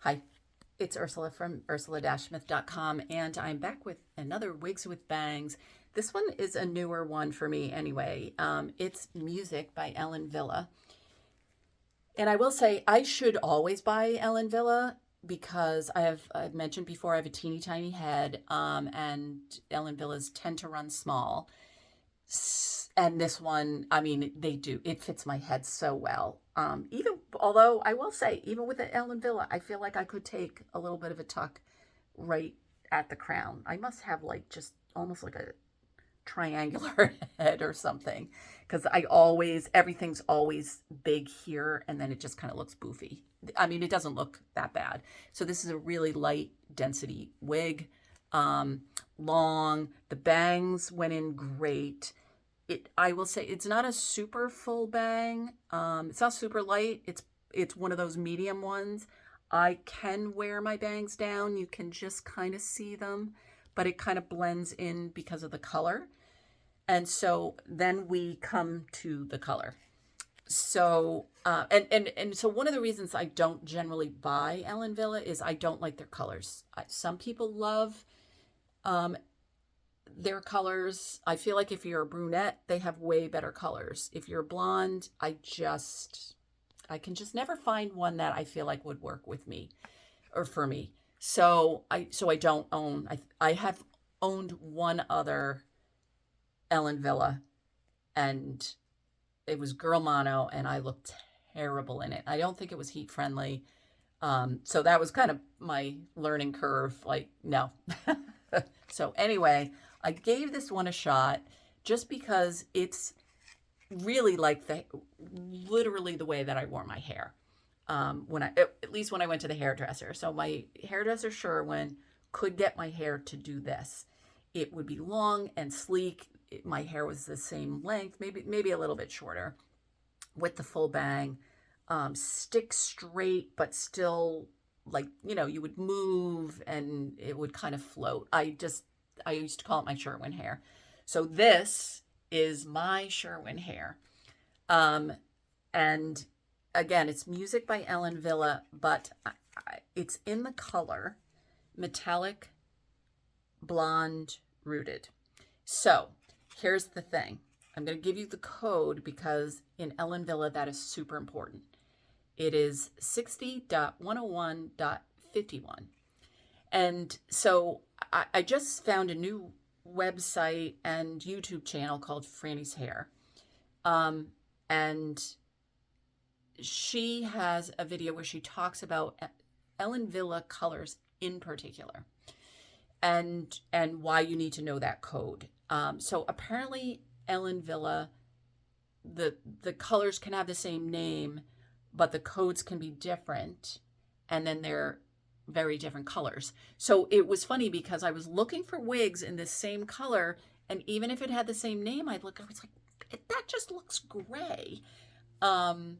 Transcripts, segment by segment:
Hi, it's Ursula from ursula-smith.com, and I'm back with another Wigs with Bangs. This one is a newer one for me anyway. It's Music by Ellen Wille. And I will say I should always buy Ellen Wille because I've mentioned before I have a teeny tiny head, and Ellen Wille's tend to run small. And this one, I mean, they do. It fits my head so well. Even although I will say, even with the Ellen Villa, I feel like I could take a little bit of a tuck right at the crown. I must have like just almost like a triangular head or something, because everything's always big here, and then it just kind of looks boofy. I mean, it doesn't look that bad. So this is a really light density wig. Long. The bangs went in great. I will say it's not a super full bang. It's not super light. It's one of those medium ones. I can wear my bangs down. You can just kind of see them, but it kind of blends in because of the color. And so then we come to the color. So and so one of the reasons I don't generally buy Ellen Villa is I don't like their colors. Some people love their colors. I feel like if you're a brunette, they have way better colors. If you're blonde, I can just never find one that I feel like would work with me or for me. So I don't own. I have owned one other Ellen Villa, and it was girl mono, and I looked terrible in it. I don't think it was heat friendly. So that was kind of my learning curve. Like, no. So anyway, I gave this one a shot just because it's really like literally the way that I wore my hair. At least when I went to the hairdresser. So my hairdresser Sherwin could get my hair to do this. It would be long and sleek. My hair was the same length, maybe a little bit shorter, with the full bang, stick straight, but still like, you would move and it would kind of float. I used to call it my Sherwin hair. So this is my Sherwin hair. And again, it's Music by Ellen Villa, but it's in the color metallic blonde rooted. So here's the thing. I'm going to give you the code because in Ellen Villa, that is super important. It is 60.101.51. And so I just found a new website and YouTube channel called Franny's Hair. And she has a video where she talks about Ellen Villa colors in particular and why you need to know that code. So apparently Ellen Villa, the colors can have the same name, but the codes can be different, and then they're very different colors. So it was funny because I was looking for wigs in this same color, and even if it had the same name, I was like, that just looks gray. And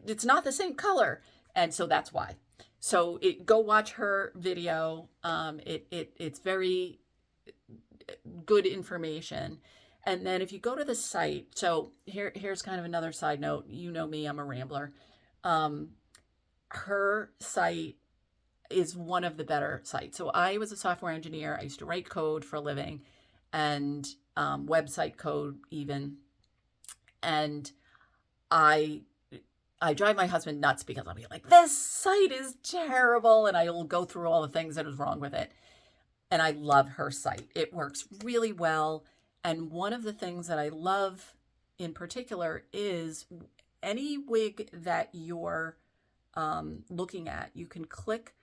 it's not the same color. And so that's why. So go watch her video. It's very good information. And then if you go to the site, so here's kind of another side note. You know me, I'm a rambler. Her site is one of the better sites. So I was a software engineer. I used to write code for a living, and website code even. And I drive my husband nuts because I'll be like, this site is terrible, and I'll go through all the things that is wrong with it. And I love her site. It works really well. And one of the things that I love in particular is any wig that you're looking at, you can click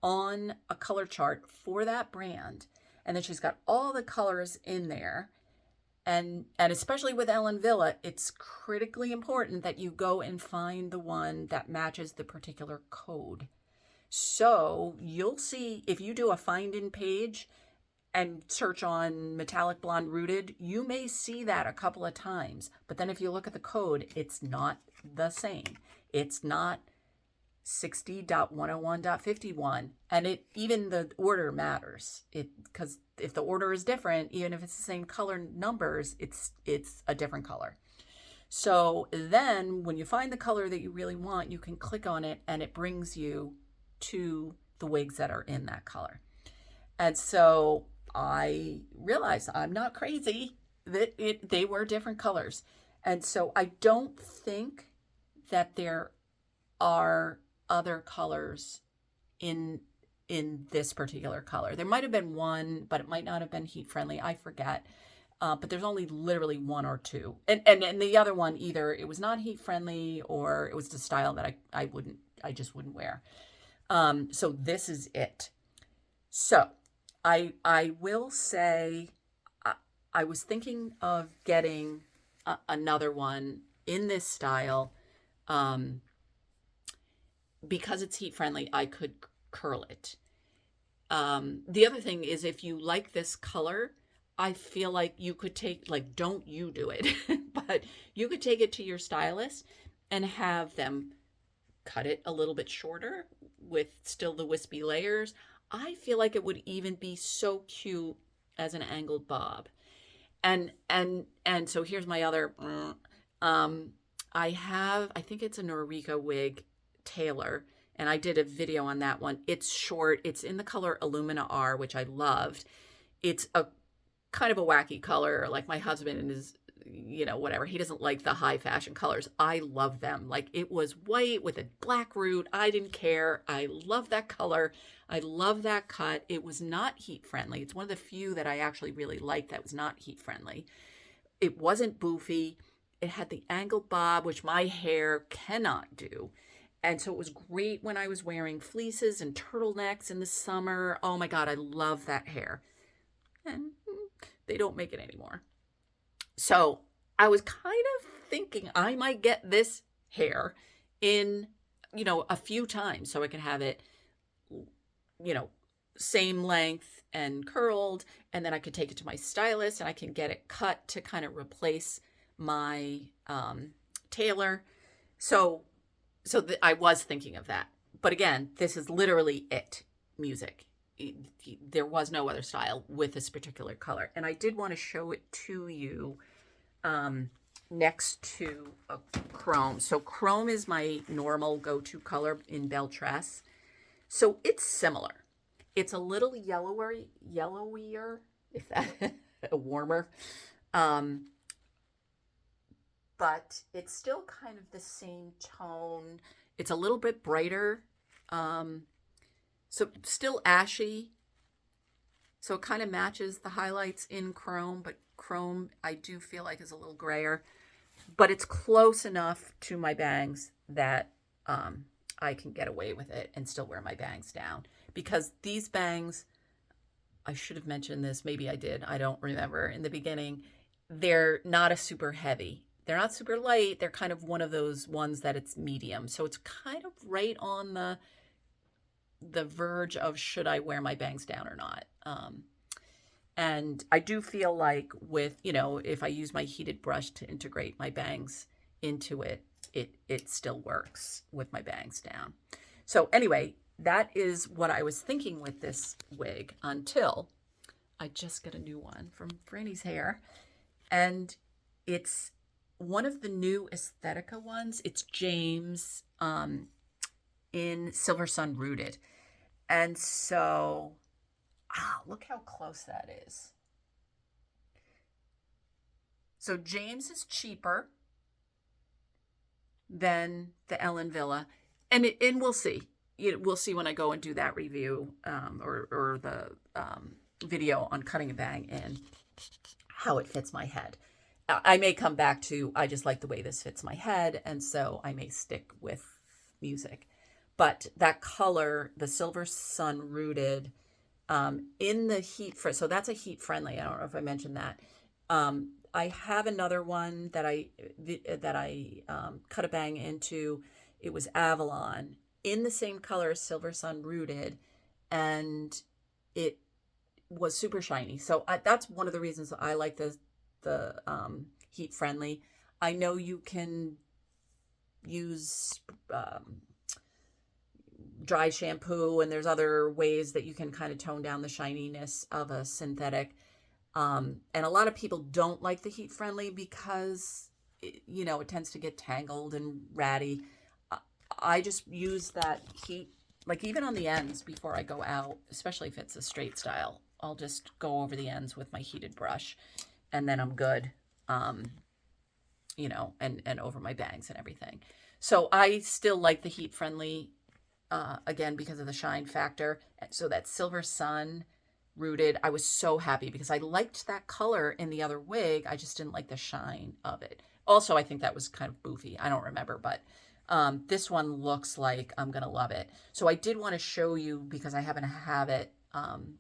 on a color chart for that brand. And then she's got all the colors in there. And especially with Ellen Villa, it's critically important that you go and find the one that matches the particular code. So you'll see if you do a find in page and search on metallic blonde rooted, you may see that a couple of times. But then if you look at the code, it's not the same. It's not 60.101.51. And even the order matters. Because if the order is different, even if it's the same color numbers, it's a different color. So then when you find the color that you really want, you can click on it and it brings you to the wigs that are in that color. And so I realized I'm not crazy, that they were different colors. And so I don't think that there are other colors in this particular color. There might have been one, but it might not have been heat friendly. I forget. But there's only literally one or two. And the other one, either it was not heat friendly or it was the style that I just wouldn't wear. So this is it. So I will say I was thinking of getting another one in this style. Because it's heat friendly, I could curl it. The other thing is, if you like this color, I feel like you could take, like, don't you do it, but you could take it to your stylist and have them cut it a little bit shorter with still the wispy layers. I feel like it would even be so cute as an angled bob. And so here's my other, I think it's a Norika wig Taylor, and I did a video on that one. It's short. It's in the color Illumina R, which I loved. It's a kind of a wacky color. Like my husband is, whatever. He doesn't like the high fashion colors. I love them. Like it was white with a black root. I didn't care. I love that color. I love that cut. It was not heat friendly. It's one of the few that I actually really liked that was not heat friendly. It wasn't boofy. It had the angled bob, which my hair cannot do. And so it was great when I was wearing fleeces and turtlenecks in the summer. Oh my God, I love that hair. And they don't make it anymore. So I was kind of thinking I might get this hair in, a few times so I can have it, same length and curled. And then I could take it to my stylist and I can get it cut to kind of replace my tailor. So I was thinking of that. But again, this is literally it, music. There was no other style with this particular color. And I did want to show it to you next to a chrome. So chrome is my normal go-to color in Beltress. So it's similar. It's a little yellowier, if that, warmer. But it's still kind of the same tone. It's a little bit brighter. So still ashy. So it kind of matches the highlights in chrome, but chrome I do feel like is a little grayer. But it's close enough to my bangs that I can get away with it and still wear my bangs down. Because these bangs, I should have mentioned this, maybe I did, I don't remember in the beginning, they're not a super heavy. They're not super light. They're kind of one of those ones that it's medium. So it's kind of right on the verge of should I wear my bangs down or not. And I do feel like with, if I use my heated brush to integrate my bangs into it, it still works with my bangs down. So anyway, that is what I was thinking with this wig until I just got a new one from Franny's Hair. And it's one of the new Aesthetica ones. It's James in Silver Sun Rooted. And so, look how close that is. So James is cheaper than the Ellen Wille. And we'll see. We'll see when I go and do that review or the video on cutting a bang and how it fits my head. I may come back to, I just like the way this fits my head, and so I may stick with music. But that color, the Silver Sun Rooted, in the heat, so that's a heat friendly. I don't know if I mentioned that. I have another one that I cut a bang into. It was Avalon in the same color as Silver Sun Rooted, and it was super shiny. So that's one of the reasons I like the heat friendly. I know you can use dry shampoo, and there's other ways that you can kind of tone down the shininess of a synthetic. And a lot of people don't like the heat friendly because you know, it tends to get tangled and ratty. I just use that heat, like even on the ends before I go out, especially if it's a straight style. I'll just go over the ends with my heated brush, and then I'm good. You know, and over my bangs and everything. So I still like the heat friendly, again, because of the shine factor. So that Silver Sun Rooted, I was so happy because I liked that color in the other wig. I just didn't like the shine of it. Also, I think that was kind of boofy. I don't remember, but this one looks like I'm going to love it. So I did want to show you because I happen to have it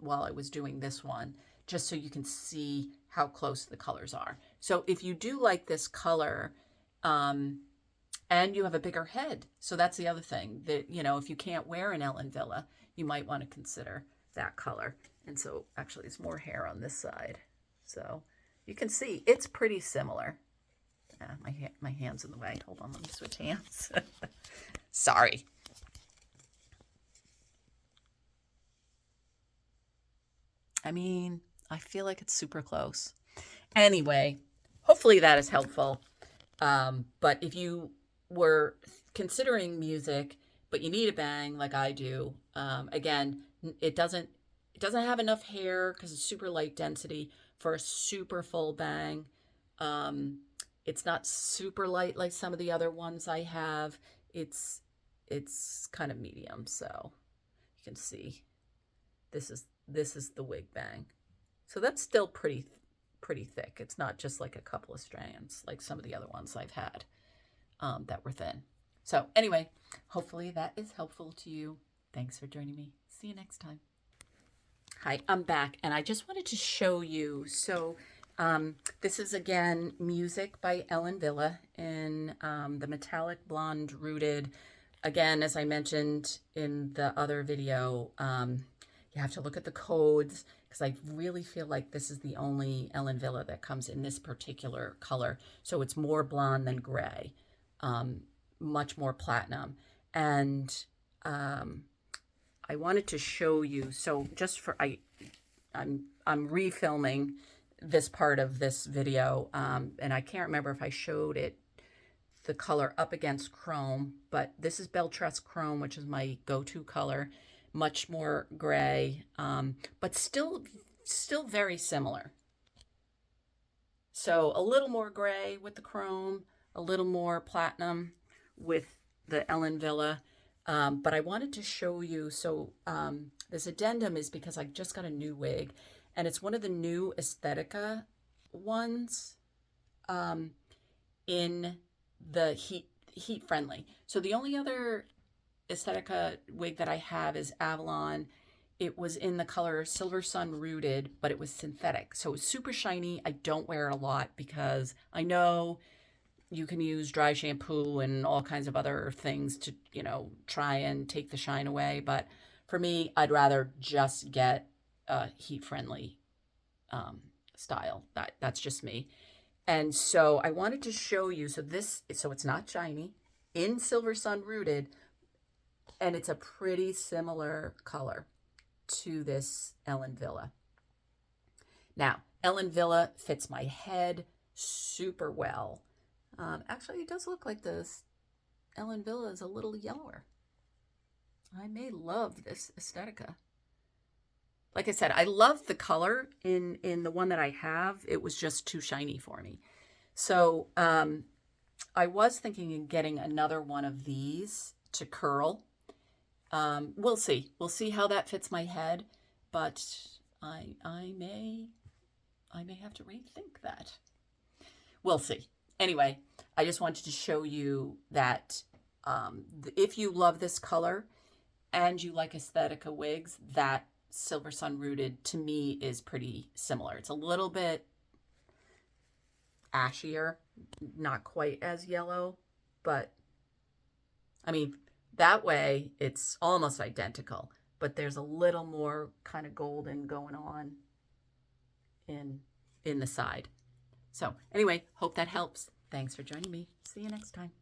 while I was doing this one, just so you can see how close the colors are. So if you do like this color, and you have a bigger head, so that's the other thing that, you know, if you can't wear an Ellen Wille, you might want to consider that color. And so actually there's more hair on this side. So you can see it's pretty similar. My hand's in the way. Hold on, let me switch hands. Sorry. I mean, I feel like it's super close. Anyway, hopefully that is helpful. But if you were considering music, but you need a bang like I do, again, it doesn't have enough hair because it's super light density for a super full bang. It's not super light like some of the other ones I have. It's kind of medium, so you can see this is the wig bang. So that's still pretty thick. It's not just like a couple of strands like some of the other ones I've had that were thin. So anyway, hopefully that is helpful to you. Thanks for joining me. See you next time. Hi, I'm back, and I just wanted to show you. So this is, again, music by Ellen Wille in the metallic blonde rooted. Again, as I mentioned in the other video, you have to look at the codes because I really feel like this is the only Ellen Wille that comes in this particular color. So it's more blonde than gray, much more platinum. And I wanted to show you, so just for, I'm refilming this part of this video, and I can't remember if I showed it, the color up against chrome, but this is Beltress Chrome, which is my go-to color, much more gray, but still very similar. So a little more gray with the chrome, a little more platinum with the Ellen Wille. But I wanted to show you, so this addendum is because I just got a new wig, and it's one of the new Aesthetica ones in the heat friendly. So the only other Aesthetica wig that I have is Avalon. It was in the color Silver Sun Rooted, but it was synthetic. So it's super shiny. I don't wear it a lot because I know you can use dry shampoo and all kinds of other things to, you know, try and take the shine away. But for me, I'd rather just get a heat-friendly style. That's just me. And so I wanted to show you, so it's not shiny, in Silver Sun Rooted, and it's a pretty similar color to this Ellen Wille. Now, Ellen Wille fits my head super well. Actually, it does look like this Ellen Wille is a little yellower. I may love this Aesthetica. Like I said, I love the color in the one that I have. It was just too shiny for me. So I was thinking of getting another one of these to curl. We'll see. We'll see how that fits my head, but I may have to rethink that. We'll see. Anyway, I just wanted to show you that if you love this color and you like Aesthetica wigs, that Silver Sun Rooted to me is pretty similar. It's a little bit ashier, not quite as yellow, but I mean, that way it's almost identical, but there's a little more kind of golden going on in the side. So anyway, hope that helps. Thanks for joining me. See you next time.